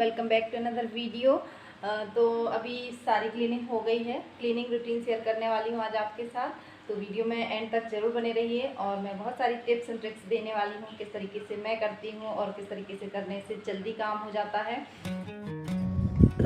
Welcome back to another video. तो अभी सारी क्लीनिंग हो गई है। क्लीनिंग रूटीन शेयर करने वाली हूँ आज आपके साथ, तो वीडियो में एंड तक ज़रूर बने रहिए। और मैं बहुत सारी टिप्स एंड ट्रिक्स देने वाली हूँ, किस तरीके से मैं करती हूँ और किस तरीके से करने से जल्दी काम हो जाता है।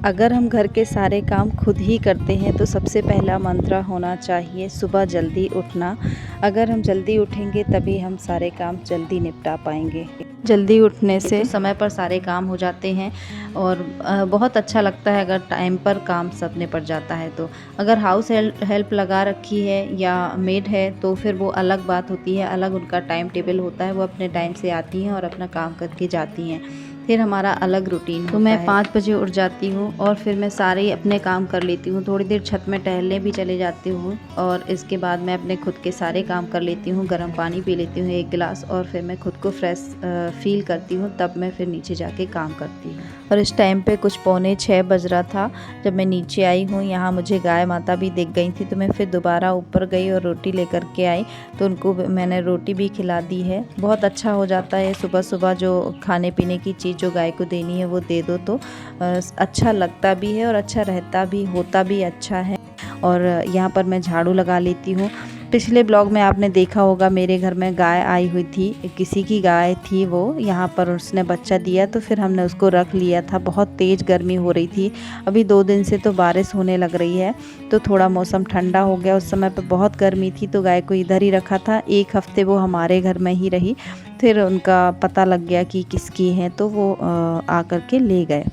अगर हम घर के सारे काम खुद ही करते हैं तो सबसे पहला मंत्र होना चाहिए सुबह जल्दी उठना। अगर हम जल्दी उठेंगे तभी हम सारे काम जल्दी निपटा पाएंगे। जल्दी उठने से तो समय पर सारे काम हो जाते हैं और बहुत अच्छा लगता है अगर टाइम पर काम सब निपट जाता है। तो अगर हाउस हेल्प लगा रखी है या मेड है तो फिर वो अलग बात होती है, अलग उनका टाइम टेबल होता है, वो अपने टाइम से आती हैं और अपना काम करके जाती हैं, फिर हमारा अलग रूटीन होता है। तो मैं 5 बजे उठ जाती हूँ और फिर मैं सारे अपने काम कर लेती हूँ। थोड़ी देर छत में टहलने भी चले जाती हूँ और इसके बाद मैं अपने खुद के सारे काम कर लेती हूँ। गर्म पानी पी लेती हूँ 1 गिलास और फिर मैं खुद को फ्रेश फील करती हूँ, तब मैं फिर नीचे जाके काम करती हूँ। और इस टाइम पे कुछ 5:45 बज रहा था जब मैं नीचे आई हूँ। यहाँ मुझे गाय माता भी दिख गई थी तो मैं फिर दोबारा ऊपर गई और रोटी लेकर के आई, तो उनको मैंने रोटी भी खिला दी है। बहुत अच्छा हो जाता है सुबह सुबह जो खाने पीने की चीज़ जो गाय को देनी है वो दे दो तो अच्छा लगता भी है और अच्छा रहता भी, होता भी अच्छा है। और यहाँ पर मैं झाड़ू लगा लेती हूँ। पिछले ब्लॉग में आपने देखा होगा मेरे घर में गाय आई हुई थी, किसी की गाय थी वो, यहाँ पर उसने बच्चा दिया तो फिर हमने उसको रख लिया था। बहुत तेज़ गर्मी हो रही थी, अभी 2 दिन से तो बारिश होने लग रही है तो थोड़ा मौसम ठंडा हो गया। उस समय पर बहुत गर्मी थी तो गाय को इधर ही रखा था। 1 हफ्ते वो हमारे घर में ही रही, फिर उनका पता लग गया कि किसकी है तो वो आकर के ले गए।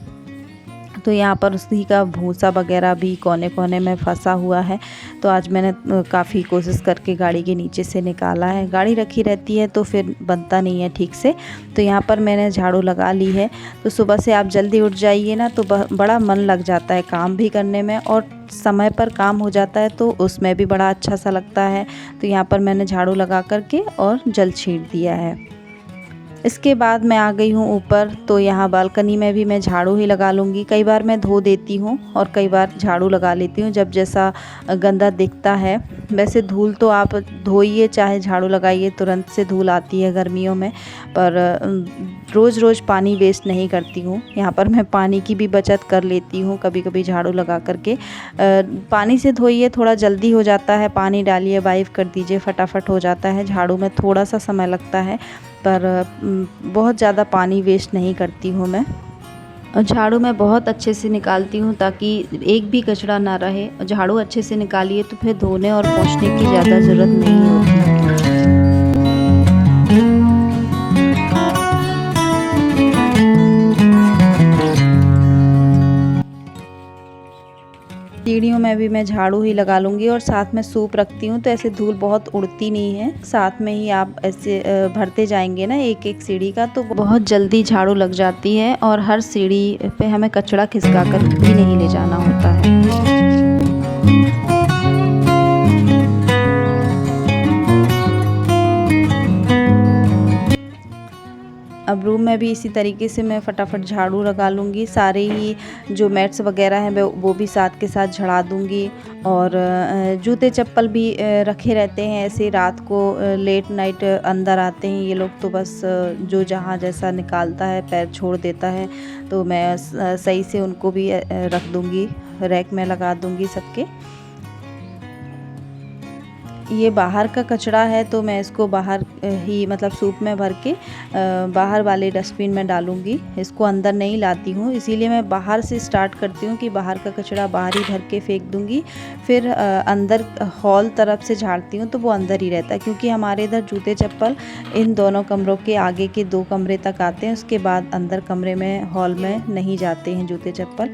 तो यहाँ पर उसी का भूसा वगैरह भी कोने कोने में फंसा हुआ है, तो आज मैंने काफ़ी कोशिश करके गाड़ी के नीचे से निकाला है। गाड़ी रखी रहती है तो फिर बनता नहीं है ठीक से। तो यहाँ पर मैंने झाड़ू लगा ली है। तो सुबह से आप जल्दी उठ जाइए ना तो बड़ा मन लग जाता है काम भी करने में और समय पर काम हो जाता है तो उसमें भी बड़ा अच्छा सा लगता है। तो यहाँ पर मैंने झाड़ू लगा करके और जल छीट दिया है। इसके बाद मैं आ गई हूँ ऊपर, तो यहाँ बालकनी में भी मैं झाड़ू ही लगा लूँगी। कई बार मैं धो देती हूँ और कई बार झाड़ू लगा लेती हूँ जब जैसा गंदा दिखता है। वैसे धूल तो आप धोइए चाहे झाड़ू लगाइए, तुरंत से धूल आती है गर्मियों में, पर रोज़ रोज़ पानी वेस्ट नहीं करती हूँ। यहाँ पर मैं पानी की भी बचत कर लेती हूँ कभी कभी झाड़ू लगा करके। पानी से धोइए थोड़ा जल्दी हो जाता है, पानी डालिए वाइप कर दीजिए फटाफट हो जाता है। झाड़ू में थोड़ा सा समय लगता है पर बहुत ज़्यादा पानी वेस्ट नहीं करती हूँ मैं। और झाड़ू मैं बहुत अच्छे से निकालती हूँ ताकि एक भी कचरा ना रहे। झाड़ू अच्छे से निकालिए तो फिर धोने और पोंछने की ज़्यादा ज़रूरत नहीं होती। सीढ़ियों में भी मैं झाड़ू ही लगा लूँगी और साथ में सूप रखती हूँ तो ऐसे धूल बहुत उड़ती नहीं है। साथ में ही आप ऐसे भरते जाएंगे ना एक एक सीढ़ी का तो बहुत जल्दी झाड़ू लग जाती है और हर सीढ़ी पे हमें कचरा खिसका कर भी नहीं ले जाना होता है। अब रूम में भी इसी तरीके से मैं फटाफट झाड़ू लगा लूँगी। सारे ही जो मैट्स वगैरह हैं वो भी साथ के साथ झड़ा दूँगी। और जूते चप्पल भी रखे रहते हैं ऐसे रात को, लेट नाइट अंदर आते हैं ये लोग तो बस जो जहाँ जैसा निकालता है पैर छोड़ देता है, तो मैं सही से उनको भी रख दूँगी, रैक में लगा दूँगी सबके। ये बाहर का कचरा है तो मैं इसको बाहर ही मतलब सूप में भर के बाहर वाले डस्टबिन में डालूँगी, इसको अंदर नहीं लाती हूँ। इसीलिए मैं बाहर से स्टार्ट करती हूँ कि बाहर का कचरा बाहर ही भर के फेंक दूँगी, फिर अंदर हॉल तरफ से झाड़ती हूँ तो वो अंदर ही रहता है, क्योंकि हमारे इधर जूते चप्पल इन दोनों कमरों के आगे के 2 कमरे तक आते हैं, उसके बाद अंदर कमरे में हॉल में नहीं जाते हैं जूते चप्पल।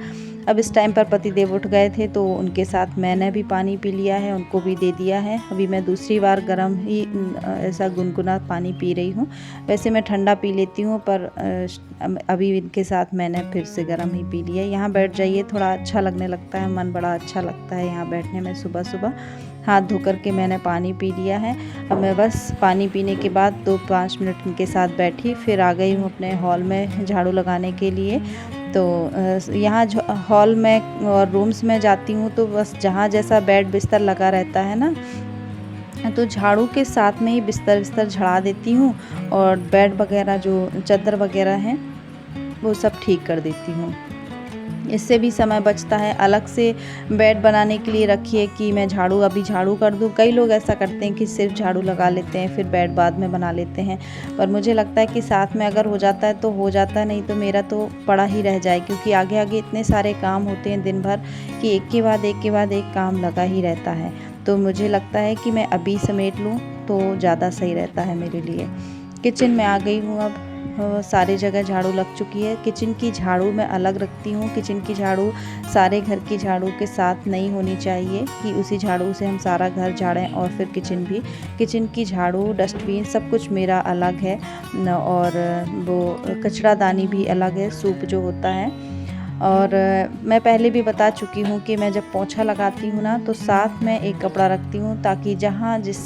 अब इस टाइम पर पतिदेव उठ गए थे तो उनके साथ मैंने भी पानी पी लिया है, उनको भी दे दिया है। अभी मैं दूसरी बार गर्म ही ऐसा गुनगुना पानी पी रही हूँ। वैसे मैं ठंडा पी लेती हूँ पर अभी इनके साथ मैंने फिर से गर्म ही पी लिया। यहाँ बैठ जाइए, थोड़ा अच्छा लगने लगता है, मन बड़ा अच्छा लगता है यहाँ बैठने में। सुबह सुबह हाथ धो कर के मैंने पानी पी लिया है। अब मैं बस पानी पीने के बाद 2-5 मिनट इनके साथ बैठी, फिर आ गई हूँ अपने हॉल में झाड़ू लगाने के लिए। तो यहाँ हॉल में और रूम्स में जाती हूँ तो बस जहाँ जैसा बेड बिस्तर लगा रहता है ना, तो झाड़ू के साथ में ही बिस्तर झाड़ा देती हूँ। और बेड वगैरह जो चादर वगैरह हैं वो सब ठीक कर देती हूँ। इससे भी समय बचता है। अलग से बेड बनाने के लिए रखिए कि मैं अभी झाड़ू कर दूँ। कई लोग ऐसा करते हैं कि सिर्फ झाड़ू लगा लेते हैं, फिर बेड बाद में बना लेते हैं, पर मुझे लगता है कि साथ में अगर हो जाता है तो हो जाता है, नहीं तो मेरा तो पड़ा ही रह जाए, क्योंकि आगे आगे इतने सारे काम होते हैं दिन भर कि एक के बाद एक काम लगा ही रहता है। तो मुझे लगता है कि मैं अभी समेट लूँ तो ज़्यादा सही रहता है मेरे लिए। किचन में आ गई हूँ अब। सारी जगह झाड़ू लग चुकी है। किचन की झाड़ू मैं अलग रखती हूँ। किचन की झाड़ू सारे घर की झाड़ू के साथ नहीं होनी चाहिए कि उसी झाड़ू से हम सारा घर झाड़ें और फिर किचन भी। किचन की झाड़ू, डस्टबिन सब कुछ मेरा अलग है और वो कचरादानी भी अलग है, सूप जो होता है। और मैं पहले भी बता चुकी हूँ कि मैं जब पोंछा लगाती हूँ ना, तो साथ में एक कपड़ा रखती हूँ, ताकि जहाँ जिस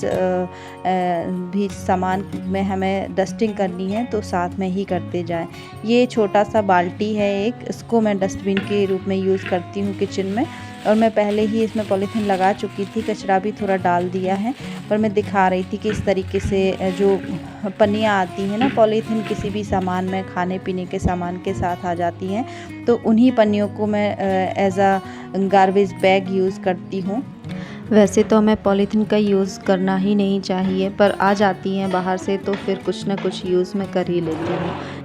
भी सामान में हमें डस्टिंग करनी है तो साथ में ही करते जाएं। ये छोटा सा बाल्टी है एक, इसको मैं डस्टबिन के रूप में यूज़ करती हूँ किचन में। और मैं पहले ही इसमें पॉलीथीन लगा चुकी थी, कचरा भी थोड़ा डाल दिया है, पर मैं दिखा रही थी कि इस तरीके से जो पन्नियाँ आती हैं ना, पॉलीथीन किसी भी सामान में, खाने पीने के सामान के साथ आ जाती हैं, तो उन्हीं पन्नियों को मैं as a garbage bag use करती हूँ। वैसे तो हमें पॉलीथीन का यूज़ करना ही नहीं चाहिए, पर आ जाती हैं बाहर से तो फिर कुछ ना कुछ यूज़ मैं कर ही लेती हूँ।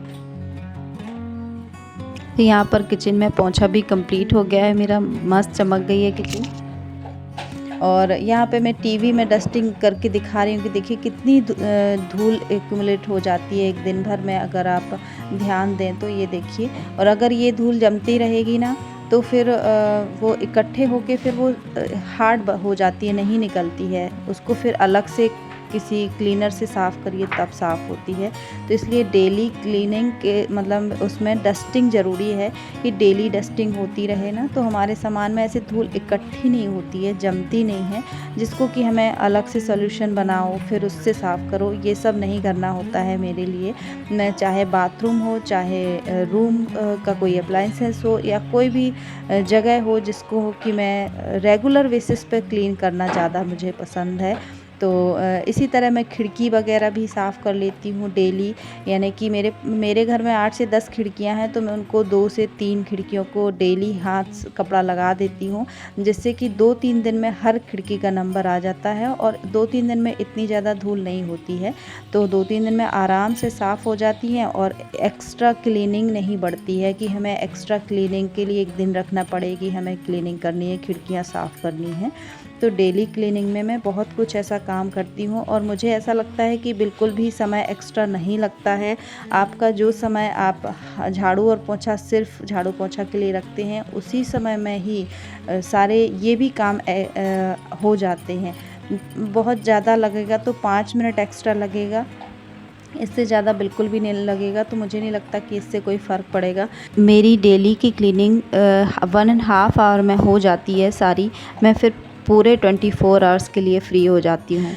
तो यहाँ पर किचन में पोंछा भी कंप्लीट हो गया है मेरा, मस्त चमक गई है किचन। और यहाँ पे मैं टीवी में डस्टिंग करके दिखा रही हूँ कि देखिए कितनी धूल एक्यूमुलेट हो जाती है एक दिन भर में, अगर आप ध्यान दें तो ये देखिए। और अगर ये धूल जमती रहेगी ना, तो फिर वो इकट्ठे होके फिर वो हार्ड हो जाती है, नहीं निकलती है। उसको फिर अलग से किसी क्लीनर से साफ़ करिए तब साफ़ होती है। तो इसलिए डेली क्लीनिंग के मतलब उसमें डस्टिंग ज़रूरी है कि डेली डस्टिंग होती रहे ना, तो हमारे सामान में ऐसे धूल इकट्ठी नहीं होती है, जमती नहीं है, जिसको कि हमें अलग से सॉल्यूशन बनाओ फिर उससे साफ़ करो, ये सब नहीं करना होता है मेरे लिए। मैं चाहे बाथरूम हो, चाहे रूम का कोई अप्लाइंसेस हो, या कोई भी जगह हो जिसको कि मैं रेगुलर बेसिस पे क्लीन करना ज़्यादा मुझे पसंद है। तो इसी तरह मैं खिड़की वगैरह भी साफ़ कर लेती हूँ डेली। यानी कि मेरे घर में 8 से 10 खिड़कियाँ हैं, तो मैं उनको 2 से 3 खिड़कियों को डेली हाथ कपड़ा लगा देती हूँ, जिससे कि 2-3 दिन में हर खिड़की का नंबर आ जाता है और 2-3 दिन में इतनी ज़्यादा धूल नहीं होती है। तो 2-3 दिन में आराम से साफ़ हो जाती हैं और एक्स्ट्रा क्लीनिंग नहीं बढ़ती है कि हमें एक्स्ट्रा क्लीनिंग के लिए एक दिन रखना पड़ेगी, हमें क्लीनिंग करनी है, खिड़कियाँ साफ़ करनी है। तो डेली क्लीनिंग में मैं बहुत कुछ ऐसा काम करती हूँ और मुझे ऐसा लगता है कि बिल्कुल भी समय एक्स्ट्रा नहीं लगता है। आपका जो समय आप झाड़ू और पोंछा सिर्फ झाड़ू पोंछा के लिए रखते हैं, उसी समय में ही सारे ये भी काम हो जाते हैं। बहुत ज़्यादा लगेगा तो 5 मिनट एक्स्ट्रा लगेगा, इससे ज़्यादा बिल्कुल भी नहीं लगेगा, तो मुझे नहीं लगता कि इससे कोई फ़र्क पड़ेगा। मेरी डेली की क्लीनिंग 1.5 आवर में हो जाती है सारी। मैं फिर पूरे 24 आवर्स के लिए फ्री हो जाती हूँ।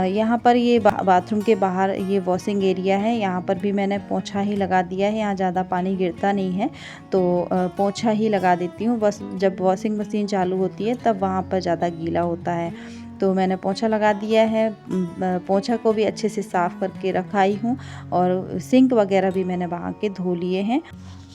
यहाँ पर ये बाथरूम के बाहर ये वॉशिंग एरिया है, यहाँ पर भी मैंने पोंछा ही लगा दिया है। यहाँ ज़्यादा पानी गिरता नहीं है, तो पोंछा ही लगा देती हूँ। बस जब वॉशिंग मशीन चालू होती है तब वहाँ पर ज़्यादा गीला होता है, तो मैंने पोंछा लगा दिया है। पोंछा को भी अच्छे से साफ़ करके रखाई हूँ और सिंक वगैरह भी मैंने वहाँ के धो लिए हैं।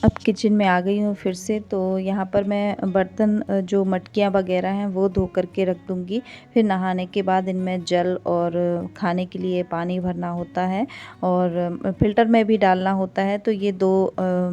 अब किचन में आ गई हूँ फिर से, तो यहाँ पर मैं बर्तन जो मटकियाँ वगैरह हैं वो धो करके रख दूँगी। फिर नहाने के बाद इनमें जल और खाने के लिए पानी भरना होता है और फ़िल्टर में भी डालना होता है। तो ये 2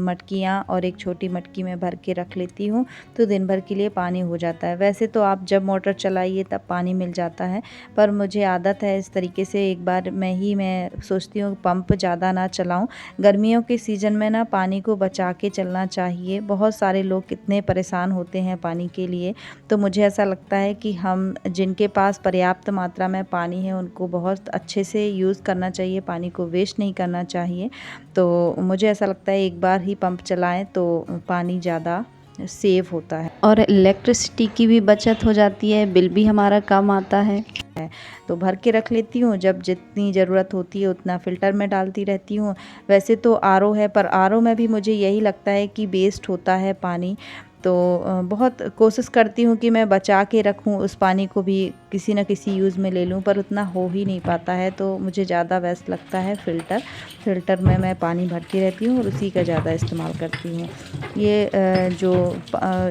मटकियाँ और एक छोटी मटकी में भर के रख लेती हूँ, तो दिन भर के लिए पानी हो जाता है। वैसे तो आप जब मोटर चलाइए तब पानी मिल जाता है, पर मुझे आदत है इस तरीके से, एक बार मैं सोचती हूँ पंप ज़्यादा ना चलाऊँ। गर्मियों के सीज़न में ना पानी को बचा के चलना चाहिए। बहुत सारे लोग कितने परेशान होते हैं पानी के लिए, तो मुझे ऐसा लगता है कि हम जिनके पास पर्याप्त मात्रा में पानी है उनको बहुत अच्छे से यूज़ करना चाहिए, पानी को वेस्ट नहीं करना चाहिए। तो मुझे ऐसा लगता है एक बार ही पंप चलाएं तो पानी ज़्यादा सेव होता है और इलेक्ट्रिसिटी की भी बचत हो जाती है, बिल भी हमारा कम आता है। तो भर के रख लेती हूँ, जब जितनी ज़रूरत होती है उतना फ़िल्टर में डालती रहती हूँ। वैसे तो आरओ है, पर आरओ में भी मुझे यही लगता है कि वेस्ट होता है पानी, तो बहुत कोशिश करती हूँ कि मैं बचा के रखूँ, उस पानी को भी किसी न किसी यूज़ में ले लूँ, पर उतना हो ही नहीं पाता है। तो मुझे ज़्यादा बेस्ट लगता है फ़िल्टर में मैं पानी भरती रहती हूँ और उसी का ज़्यादा इस्तेमाल करती हूँ। ये जो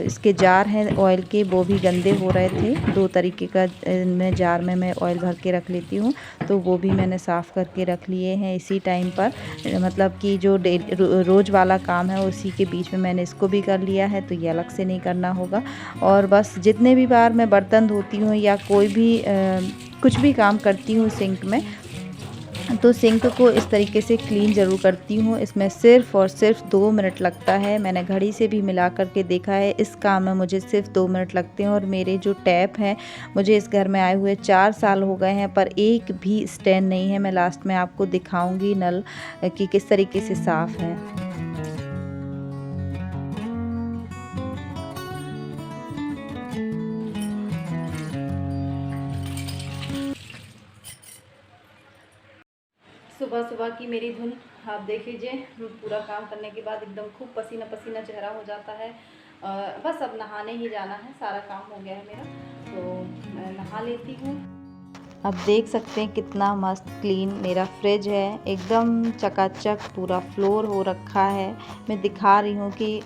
इसके जार हैं ऑयल के, वो भी गंदे हो रहे थे। 2 तरीके का इनमें जार में मैं ऑयल भर के रख लेती हूँ, तो वो भी मैंने साफ़ करके रख लिए हैं इसी टाइम पर। मतलब कि जो रोज़ वाला काम है उसी के बीच में मैंने इसको भी कर लिया है, तो ये अलग से नहीं करना होगा। और बस जितने भी बार मैं बर्तन धोती हूँ या कोई भी कुछ भी काम करती हूँ सिंक में, तो सिंक को इस तरीके से क्लीन ज़रूर करती हूँ। इसमें सिर्फ़ और सिर्फ 2 मिनट लगता है। मैंने घड़ी से भी मिला कर के देखा है, इस काम में मुझे सिर्फ 2 मिनट लगते हैं। और मेरे जो टैप हैं, मुझे इस घर में आए हुए 4 साल हो गए हैं, पर एक भी स्टैंड नहीं है। मैं लास्ट में आपको दिखाऊंगी नल कि किस तरीके से साफ़ है। सुबह सुबह की मेरी धुन आप देख लीजिए। पूरा काम करने के बाद एकदम खूब पसीना पसीना चेहरा हो जाता है। बस अब नहाने ही जाना है, सारा काम हो गया है मेरा, तो मैं नहा लेती हूँ। आप देख सकते हैं कितना मस्त क्लीन मेरा फ्रिज है, एकदम चकाचक पूरा फ्लोर हो रखा है। मैं दिखा रही हूँ कि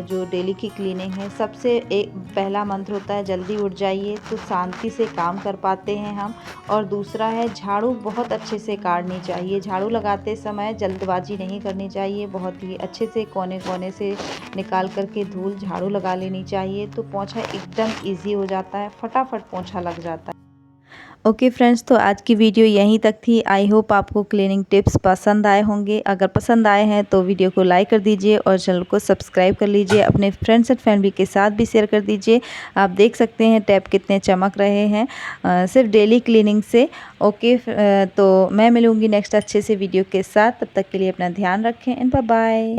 जो डेली की क्लीनिंग है, सबसे एक पहला मंत्र होता है जल्दी उठ जाइए, तो शांति से काम कर पाते हैं हम। और दूसरा है झाड़ू बहुत अच्छे से काटनी चाहिए। झाड़ू लगाते समय जल्दबाजी नहीं करनी चाहिए, बहुत ही अच्छे से कोने कोने से निकाल करके धूल झाड़ू लगा लेनी चाहिए, तो पोंछा एकदम ईजी हो जाता है, फटाफट पोंछा लग जाता है। ओके फ्रेंड्स, तो आज की वीडियो यहीं तक थी। आई होप आपको क्लीनिंग टिप्स पसंद आए होंगे। अगर पसंद आए हैं तो वीडियो को लाइक कर दीजिए और चैनल को सब्सक्राइब कर लीजिए। अपने फ्रेंड्स एंड फैमिली के साथ भी शेयर कर दीजिए। आप देख सकते हैं टैप कितने चमक रहे हैं सिर्फ डेली क्लीनिंग से। ओके, तो मैं मिलूँगी नेक्स्ट अच्छे से वीडियो के साथ। तब तक के लिए अपना ध्यान रखें एंड बाय बाय।